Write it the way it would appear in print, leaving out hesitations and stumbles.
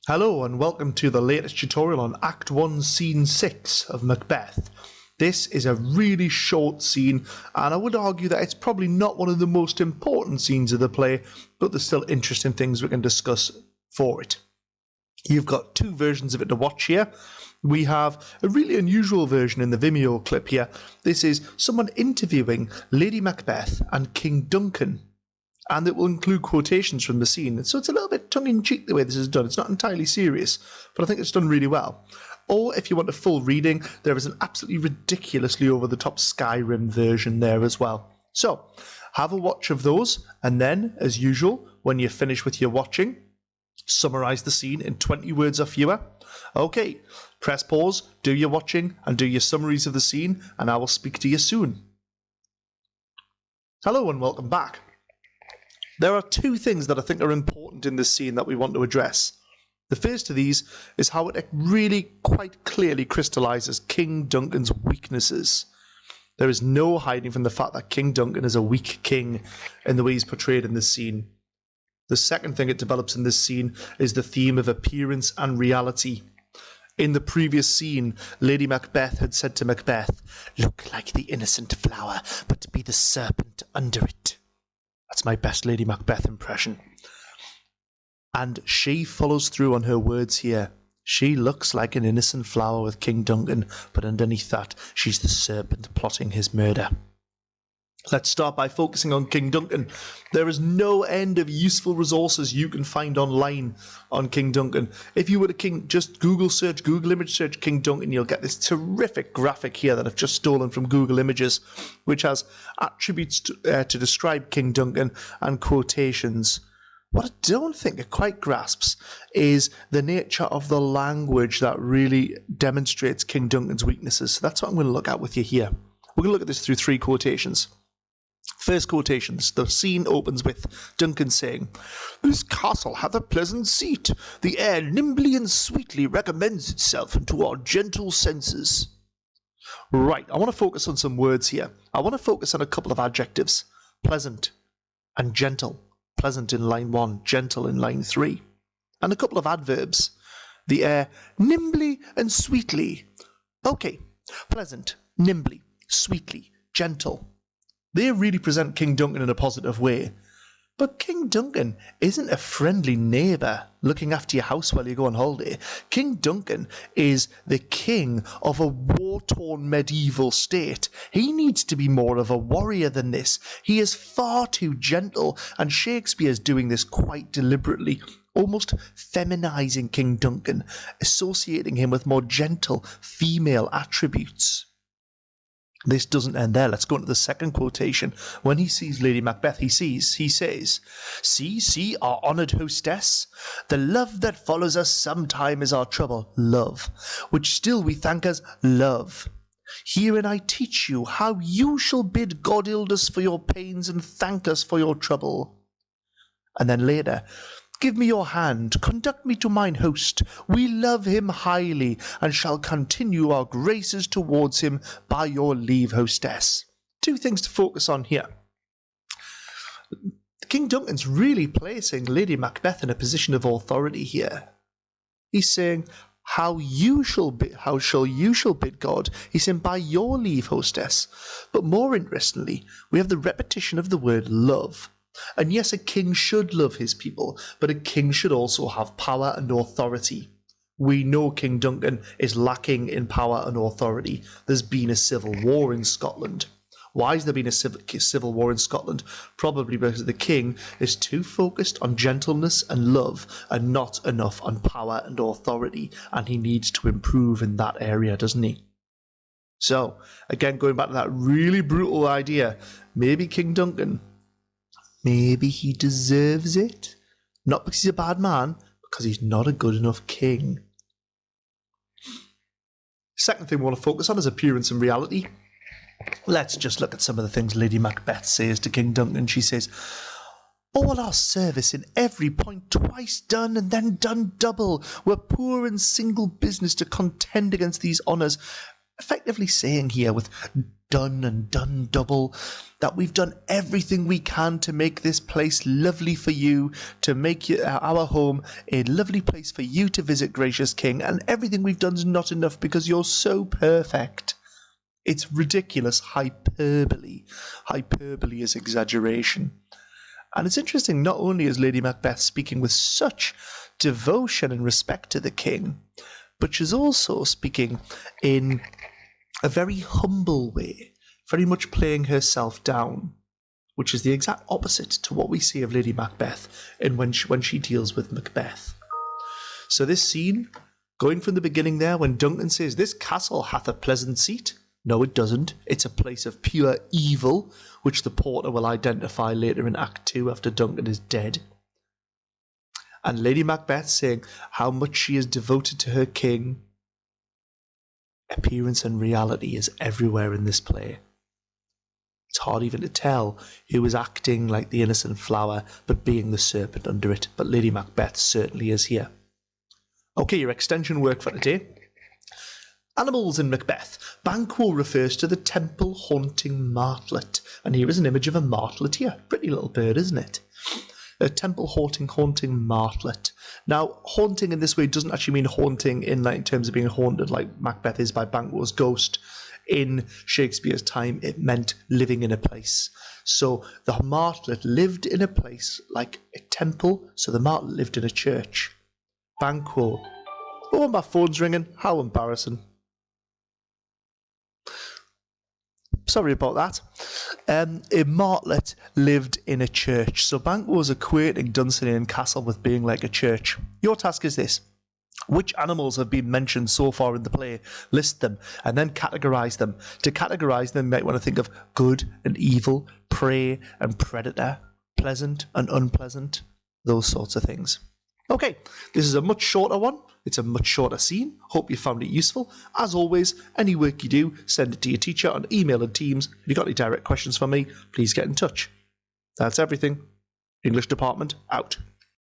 Hello and welcome to the latest tutorial on Act 1 Scene 6 of Macbeth. This is a really short scene and I would argue that it's probably not one of the most important scenes of the play, but there's still interesting things we can discuss for it. You've got two versions of it to watch here. We have a really unusual version in the Vimeo clip here. This is someone interviewing Lady Macbeth and King Duncan. And it will include quotations from the scene. So it's a little bit tongue-in-cheek the way this is done. It's not entirely serious, but I think it's done really well. Or if you want a full reading, there is an absolutely ridiculously over-the-top Skyrim version there as well. So have a watch of those, and then, as usual, when you're finished with your watching, summarise the scene in 20 words or fewer. Okay, press pause, do your watching, and do your summaries of the scene, and I will speak to you soon. Hello and welcome back. There are two things that I think are important in this scene that we want to address. The first of these is how it really quite clearly crystallises King Duncan's weaknesses. There is no hiding from the fact that King Duncan is a weak king in the way he's portrayed in this scene. The second thing it develops in this scene is the theme of appearance and reality. In the previous scene, Lady Macbeth had said to Macbeth, "Look like the innocent flower, but be the serpent under it." That's my best Lady Macbeth impression. And she follows through on her words here. She looks like an innocent flower with King Duncan, but underneath that, she's the serpent plotting his murder. Let's start by focusing on King Duncan. There is no end of useful resources you can find online on King Duncan. If you were to just Google image search King Duncan, you'll get this terrific graphic here that I've just stolen from Google Images, which has attributes to describe King Duncan and quotations. What I don't think it quite grasps is the nature of the language that really demonstrates King Duncan's weaknesses. So that's what I'm going to look at with you here. We're going to look at this through three quotations. First quotations. The scene opens with Duncan saying, "This castle hath a pleasant seat. The air nimbly and sweetly recommends itself unto our gentle senses." Right, I want to focus on some words here. I want to focus on a couple of adjectives. Pleasant and gentle. Pleasant in line 1, gentle in line 3. And a couple of adverbs. The air nimbly and sweetly. Okay, pleasant, nimbly, sweetly, gentle. They really present King Duncan in a positive way. But King Duncan isn't a friendly neighbour looking after your house while you go on holiday. King Duncan is the king of a war-torn medieval state. He needs to be more of a warrior than this. He is far too gentle, and Shakespeare's doing this quite deliberately, almost feminising King Duncan, associating him with more gentle female attributes. This doesn't end there. Let's go into the second quotation. When he sees Lady Macbeth, he says, See, our honoured hostess, the love that follows us sometime is our trouble, love, which still we thank as love. Herein I teach you how you shall bid God Ildus for your pains and thank us for your trouble. And then later, give me your hand, conduct me to mine host. We love him highly, and shall continue our graces towards him by your leave, hostess. Two things to focus on here. King Duncan's really placing Lady Macbeth in a position of authority here. He's saying, how shall you bid God? He's saying, by your leave, hostess. But more interestingly, we have the repetition of the word love. And yes, a king should love his people, but a king should also have power and authority. We know King Duncan is lacking in power and authority. There's been a civil war in Scotland. Why has there been a civil war in Scotland? Probably because the king is too focused on gentleness and love and not enough on power and authority, and he needs to improve in that area, doesn't he? So, again, going back to that really brutal idea, maybe King Duncan, maybe he deserves it. Not because he's a bad man, because he's not a good enough king. Second thing we want to focus on is appearance and reality. Let's just look at some of the things Lady Macbeth says to King Duncan. She says, "All our service in every point twice done and then done double. We're poor and single business to contend against these honours. effectively saying here with done and done double that we've done everything we can to make this place lovely for you, to make our home a lovely place for you to visit, gracious king, and everything we've done is not enough because you're so perfect. It's ridiculous hyperbole. Hyperbole is exaggeration. And it's interesting, not only is Lady Macbeth speaking with such devotion and respect to the king, but she's also speaking in a very humble way, very much playing herself down, which is the exact opposite to what we see of Lady Macbeth and when she deals with Macbeth. So this scene, going from the beginning there, when Duncan says, "This castle hath a pleasant seat." No, it doesn't. It's a place of pure evil, which the porter will identify later in Act 2 after Duncan is dead. And Lady Macbeth saying how much she is devoted to her king. Appearance and reality is everywhere in this play. It's hard even to tell who is acting like the innocent flower but being the serpent under it, but Lady Macbeth certainly is here. Okay, your extension work for today. Animals in Macbeth. Banquo refers to the temple haunting martlet, and here is an image of a martlet here. Pretty little bird, isn't it? A temple haunting martlet. Now, haunting in this way doesn't actually mean haunting in terms of being haunted like Macbeth is by Banquo's ghost. In Shakespeare's time, it meant living in a place. So the martlet lived in a place like a temple, so the martlet lived in a church. Banquo. Oh, my phone's ringing. How embarrassing. Sorry about that. A martlet lived in a church. So Banquo was equating Dunsinane Castle with being like a church. Your task is this. Which animals have been mentioned so far in the play? List them and then categorise them. To categorise them, you might want to think of good and evil, prey and predator, pleasant and unpleasant, those sorts of things. Okay, this is a much shorter one. It's a much shorter scene. Hope you found it useful. As always, any work you do, send it to your teacher on email and Teams. If you've got any direct questions for me, please get in touch. That's everything. English department out.